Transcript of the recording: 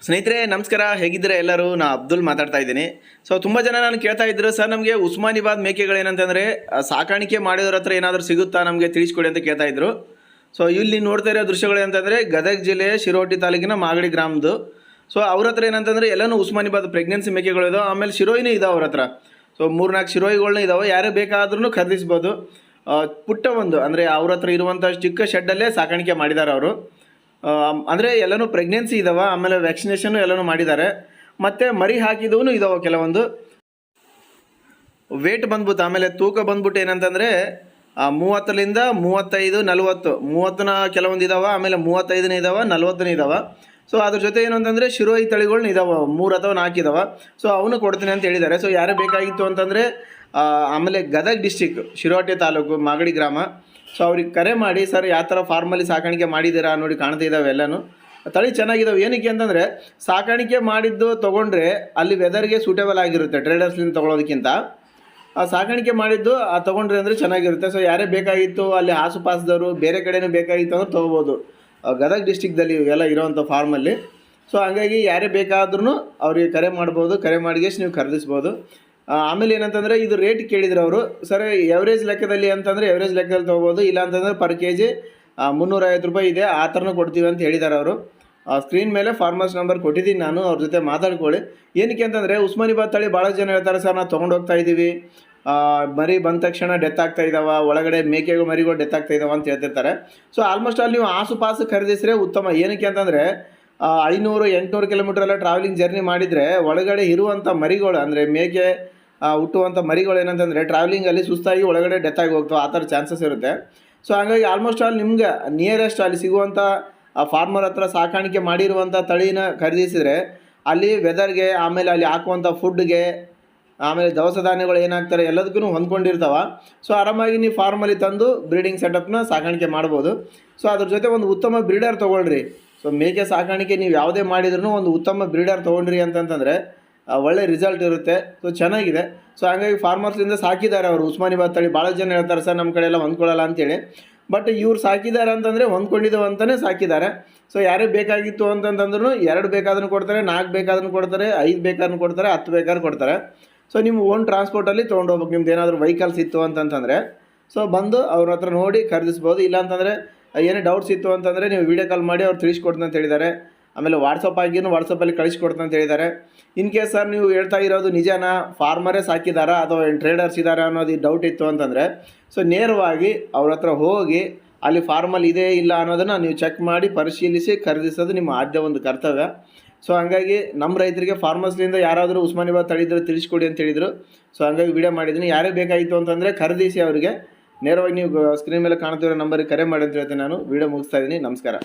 ಸ್ನೇಹಿತರೆ ನಮಸ್ಕಾರ, ಹೇಗಿದ್ದೀರಾ ಎಲ್ಲರೂ? ನಾ ಅಬ್ದುಲ್ ಮಾತಾಡ್ತಾ ಇದ್ದೀನಿ. ಸೊ ತುಂಬ ಜನ ನಾನು ಕೇಳ್ತಾ ಇದ್ರು, ಸರ್ ನಮಗೆ ಉಸ್ಮಾನಿಬಾದ್ ಮೇಕೆಗಳೇನಂತಂದರೆ ಸಾಕಾಣಿಕೆ ಮಾಡಿದವ್ರ ಹತ್ರ ಏನಾದರೂ ಸಿಗುತ್ತಾ ನಮಗೆ ತಿಳಿಸ್ಕೊಡಿ ಅಂತ ಕೇಳ್ತಾ ಇದ್ರು. ಸೊ ಇಲ್ಲಿ ನೋಡ್ತಾ ಇರೋ ದೃಶ್ಯಗಳು ಏನಂತಂದರೆ ಗದಗ ಜಿಲ್ಲೆಯ ಶಿರೋಟಿ ತಾಲೂಕಿನ ಮಾಗಡಿ ಗ್ರಾಮದ್ದು. ಸೊ ಅವ್ರ ಹತ್ರ ಏನಂತಂದರೆ ಎಲ್ಲನೂ ಉಸ್ಮಾನಿಬಾದ್ ಪ್ರೆಗ್ನೆನ್ಸಿ ಮೇಕೆಗಳು ಇದಾವೆ, ಆಮೇಲೆ ಶಿರೋಯಿನೂ ಇದಾವೆ ಅವ್ರ ಹತ್ರ. ಸೊ 3-4 ಶಿರೋಯಿಗಳನ್ನ ಇದಾವೆ, ಯಾರೇ ಬೇಕಾದ್ರೂ ಖರೀದಿಸ್ಬೋದು. ಪುಟ್ಟ ಒಂದು ಅಂದರೆ ಅವ್ರ ಹತ್ರ ಇರುವಂಥ ಚಿಕ್ಕ ಶೆಡ್ಡಲ್ಲೇ ಸಾಕಾಣಿಕೆ ಮಾಡಿದ್ದಾರೆ ಅವರು. ಅಂದರೆ ಎಲ್ಲನೂ ಪ್ರೆಗ್ನೆನ್ಸಿ ಇದಾವೆ, ಆಮೇಲೆ ವ್ಯಾಕ್ಸಿನೇಷನ್ನು ಎಲ್ಲನೂ ಮಾಡಿದ್ದಾರೆ. ಮತ್ತು ಮರಿ ಹಾಕಿದವೂ ಇದಾವೆ ಕೆಲವೊಂದು. ವೇಟ್ ಬಂದ್ಬಿಟ್ಟು ಆಮೇಲೆ ತೂಕ ಬಂದ್ಬಿಟ್ಟು ಏನಂತಂದರೆ 30ರಿಂದ 35, 40. 30ನ ಕೆಲವೊಂದು ಇದಾವೆ, ಆಮೇಲೆ 35ನೇ ಇದಾವೆ, 40ನೇ ಇದಾವೆ. ಸೊ ಅದ್ರ ಜೊತೆ ಏನು ಅಂತಂದರೆ ಶಿರೋಯಿ ತಳಿಗಳ್ನ ಇದಾವೆ, 3 ಅಥವಾ 4 ಇದಾವೆ. ಸೊ ಅವನು ಕೊಡ್ತೀನಿ ಅಂತ ಹೇಳಿದ್ದಾರೆ. ಸೊ ಯಾರೇ ಬೇಕಾಗಿತ್ತು ಅಂತಂದರೆ ಆಮೇಲೆ ಗದಗ ಡಿಸ್ಟಿಕ್ ಶಿರೋಟಿ ತಾಲೂಕು ಮಾಗಡಿ ಗ್ರಾಮ. ಸೊ ಅವ್ರಿಗೆ ಕರೆ ಮಾಡಿ, ಸರ್ ಯಾವ ಥರ ಫಾರ್ಮಲ್ಲಿ ಸಾಕಾಣಿಕೆ ಮಾಡಿದ್ದೀರಾ ನೋಡಿ, ಕಾಣ್ತಾ ಇದ್ದಾವೆ ಎಲ್ಲನೂ. ತಳಿ ಚೆನ್ನಾಗಿದ್ದಾವೆ. ಏನಕ್ಕೆ ಅಂತಂದರೆ ಸಾಕಾಣಿಕೆ ಮಾಡಿದ್ದು ತೊಗೊಂಡ್ರೆ ಅಲ್ಲಿ ವೆದರ್ಗೆ ಸೂಟೇಬಲ್ ಆಗಿರುತ್ತೆ, ಟ್ರೇಡರ್ಸ್ಲಿಂದ ತೊಗೊಳೋದಕ್ಕಿಂತ ಸಾಕಾಣಿಕೆ ಮಾಡಿದ್ದು ತೊಗೊಂಡ್ರೆ ಅಂದರೆ ಚೆನ್ನಾಗಿರುತ್ತೆ. ಸೊ ಯಾರೇ ಬೇಕಾಗಿತ್ತು ಅಲ್ಲಿ ಆಸುಪಾಸದವರು ಬೇರೆ ಕಡೆನೂ ಬೇಕಾಗಿತ್ತು ಅಂದ್ರೆ ತೊಗೋಬೋದು, ಗದಗ ಡಿಸ್ಟಿಕ್ದಲ್ಲಿ ಎಲ್ಲ ಇರೋವಂಥ ಫಾರ್ಮಲ್ಲಿ. ಸೊ ಹಾಗಾಗಿ ಯಾರೇ ಬೇಕಾದ್ರೂ ಅವ್ರಿಗೆ ಕರೆ ಮಾಡ್ಬೋದು, ಕರೆ ಮಾಡಿಗೆಷ್ಟು ನೀವು ಖರೀದಿಸ್ಬೋದು. ಆಮೇಲೆ ಏನಂತಂದರೆ ಇದು ರೇಟ್ ಕೇಳಿದ್ರು ಅವರು. ಸರ್ ಎವರೇಜ್ ಲೆಕ್ಕದಲ್ಲಿ ಅಂತಂದರೆ ಎವರೇಜ್ ಲೆಕ್ಕದಲ್ಲಿ ತೊಗೋಬೋದು, ಇಲ್ಲ ಅಂತಂದರೆ ಪರ್ ಕೆಜಿ 350 ರೂಪಾಯಿ ಇದೆ, ಆ ಥರನೂ ಕೊಡ್ತೀವಿ ಅಂತ ಹೇಳಿದ್ದಾರೆ ಅವರು. ಸ್ಕ್ರೀನ್ ಮೇಲೆ ಫಾರ್ಮರ್ಸ್ ನಂಬರ್ ಕೊಟ್ಟಿದ್ದೀನಿ ನಾನು, ಅವ್ರ ಜೊತೆ ಮಾತಾಡ್ಕೊಳ್ಳಿ. ಏನಕ್ಕೆ ಅಂತಂದರೆ ಉಸ್ಮಾನಿಬಾದ್ ತಳಿ ಭಾಳ ಜನ ಹೇಳ್ತಾರೆ, ಸರ್ ನಾವು ತೊಗೊಂಡು ಹೋಗ್ತಾ ಇದ್ದೀವಿ, ಮರಿ ಬಂದ ತಕ್ಷಣ ಡೆತ್ ಆಗ್ತಾ ಇದ್ದಾವೆ, ಒಳಗಡೆ ಮೇಕೆಗಳು ಮರಿಗಳು ಡೆತ್ ಆಗ್ತಾ ಇದ್ದಾವೆ ಅಂತ ಹೇಳ್ತಿರ್ತಾರೆ. ಸೊ ಆಲ್ಮೋಸ್ಟ್ ಅಲ್ಲಿ ನೀವು ಆಸುಪಾಸು ಖರೀದಿಸಿದ್ರೆ ಉತ್ತಮ. ಏನಕ್ಕೆ ಅಂತಂದರೆ 500-800 ಕಿಲೋಮೀಟರ್ ಎಲ್ಲ ಟ್ರಾವೆಲಿಂಗ್ ಜರ್ನಿ ಮಾಡಿದರೆ ಒಳಗಡೆ ಇರುವಂಥ ಮರಿಗಳು ಅಂದರೆ ಮೇಕೆ ಹುಟ್ಟುವಂಥ ಮರಿಗಳು ಏನಂತಂದರೆ ಟ್ರಾವೆಲಿಂಗಲ್ಲಿ ಸುಸ್ತಾಗಿ ಒಳಗಡೆ ಡೆತ್ ಆಗಿ ಹೋಗ್ತವೆ, ಆ ಥರ ಚಾನ್ಸಸ್ ಇರುತ್ತೆ. ಸೊ ಹಾಗಾಗಿ ಆಲ್ಮೋಸ್ಟ್ ಅಲ್ಲಿ ನಿಮ್ಗೆ ನಿಯರೆಸ್ಟ್ ಅಲ್ಲಿ ಸಿಗುವಂಥ ಫಾರ್ಮರ್ ಹತ್ರ ಸಾಕಾಣಿಕೆ ಮಾಡಿರುವಂಥ ತಳಿನ ಖರೀದಿಸಿದರೆ ಅಲ್ಲಿ ವೆದರ್ಗೆ, ಆಮೇಲೆ ಅಲ್ಲಿ ಹಾಕುವಂಥ ಫುಡ್ಗೆ, ಆಮೇಲೆ ದವಸ ಧಾನ್ಯಗಳು ಏನಾಗ್ತಾರೆ ಎಲ್ಲದಕ್ಕೂ ಹೊಂದ್ಕೊಂಡಿರ್ತಾವೆ. ಸೊ ಆರಾಮಾಗಿ ನೀವು ಫಾರ್ಮಲ್ಲಿ ತಂದು ಬ್ರೀಡಿಂಗ್ ಸೆಟಪ್ನ ಸಾಕಾಣಿಕೆ ಮಾಡ್ಬೋದು. ಸೊ ಅದ್ರ ಜೊತೆ ಒಂದು ಉತ್ತಮ ಬ್ರೀಡರ್ ತೊಗೊಳ್ರಿ. ಸೊ ಮೇಕೆ ಸಾಕಾಣಿಕೆ ನೀವು ಯಾವುದೇ ಮಾಡಿದ್ರೂ ಒಂದು ಉತ್ತಮ ಬ್ರೀಡರ್ ತೊಗೊಂಡ್ರಿ ಅಂತಂತಂದರೆ ಒಳ್ಳೆ ರಿಸಲ್ಟ್ ಇರುತ್ತೆ. ಸೊ ಚೆನ್ನಾಗಿದೆ. ಸೊ ಹಾಗಾಗಿ ಫಾರ್ಮರ್ಸ್ಲಿಂದ ಸಾಕಿದ್ದಾರೆ ಅವರು ಉಸ್ಮಾನಿಬಾದ್ ತಳಿ. ಭಾಳ ಜನ ಹೇಳ್ತಾರೆ, ಸರ್ ನಮ್ಮ ಕಡೆ ಎಲ್ಲ ಹೊಂದ್ಕೊಳ್ಳಲ್ಲ ಅಂತೇಳಿ. ಬಟ್ ಇವ್ರು ಸಾಕಿದ್ದಾರೆ ಅಂತಂದರೆ ಹೊಂದ್ಕೊಂಡಿದ್ದೇವೆ ಅಂತಲೇ ಸಾಕಿದ್ದಾರೆ. ಸೊ ಯಾರೇ ಬೇಕಾಗಿತ್ತು ಅಂತಂತಂದ್ರೂ 2 ಬೇಕಾದ್ರೂ ಕೊಡ್ತಾರೆ, 4 ಬೇಕಾದ್ರೂ ಕೊಡ್ತಾರೆ, 5 ಬೇಕಾದ್ರೂ ಕೊಡ್ತಾರೆ, 10 ಬೇಕಾದ್ರೂ ಕೊಡ್ತಾರೆ. ಸೊ ನಿಮ್ಮ ಓನ್ ಟ್ರಾನ್ಸ್ಪೋರ್ಟಲ್ಲಿ ತೊಗೊಂಡು ಹೋಗ್ಬೇಕು. ನಿಮ್ದು ಏನಾದರೂ ವೆಹಿಕಲ್ಸ್ ಇತ್ತು ಅಂತಂತಂದರೆ ಸೊ ಬಂದು ಅವ್ರ ಹತ್ರ ನೋಡಿ ಖರೀದಿಸ್ಬೋದು. ಇಲ್ಲಾಂತಂದರೆ ಏನೇ ಡೌಟ್ಸ್ ಇತ್ತು ಅಂತಂದರೆ ನೀವು ವೀಡಿಯೋ ಕಾಲ್ ಮಾಡಿ ಅವ್ರು ತಿಳಿಸ್ಕೊಡ್ತೀನಿ ಅಂತ ಹೇಳಿದ್ದಾರೆ. ಆಮೇಲೆ ವಾಟ್ಸಪ್ಪಲ್ಲಿ ಕಳಿಸ್ಕೊಡ್ತೀನಿ ಅಂತ ಹೇಳಿದ್ದಾರೆ. ಇನ್ ಕೇಸ್ ಸರ್ ನೀವು ಹೇಳ್ತಾ ಇರೋದು ನಿಜನಾ, ಫಾರ್ಮರೇ ಸಾಕಿದಾರಾ ಅಥವಾ ಟ್ರೇಡರ್ಸ್ ಇದ್ದಾರಾ ಅನ್ನೋದು ಡೌಟ್ ಇತ್ತು ಅಂತಂದರೆ ಸೊ ನೇರವಾಗಿ ಅವ್ರ ಹತ್ರ ಹೋಗಿ ಅಲ್ಲಿ ಫಾರ್ಮಲ್ಲಿ ಇದೆ ಇಲ್ಲ ಅನ್ನೋದನ್ನು ನೀವು ಚೆಕ್ ಮಾಡಿ ಪರಿಶೀಲಿಸಿ ಖರೀದಿಸೋದು ನಿಮ್ಮ ಆದ್ಯ ಒಂದು ಕರ್ತವ್ಯ. ಸೊ ಹಾಗಾಗಿ ನಮ್ಮ ರೈತರಿಗೆ ಫಾರ್ಮರ್ಸ್ಲಿಂದ ಯಾರಾದರೂ ಉಸ್ಮಾನಿಬಾದ್ ತಳಿದ್ರೆ ತಿಳಿಸ್ಕೊಡಿ ಅಂತ ಹೇಳಿದರು. ಸೊ ಹಾಗಾಗಿ ವಿಡಿಯೋ ಮಾಡಿದ್ದೀನಿ. ಯಾರೇ ಬೇಕಾಗಿತ್ತು ಅಂತಂದರೆ ಖರೀದಿಸಿ ಅವರಿಗೆ ನೇರವಾಗಿ ನೀವು ಸ್ಕ್ರೀನ್ ಮೇಲೆ ಕಾಣ್ತಿರೋ ನಂಬರಿಗೆ ಕರೆ ಮಾಡಿ ಅಂತ ಹೇಳ್ತೀನಿ. ನಾನು ವಿಡಿಯೋ ಮುಗಿಸ್ತಾ ಇದ್ದೀನಿ. ನಮಸ್ಕಾರ.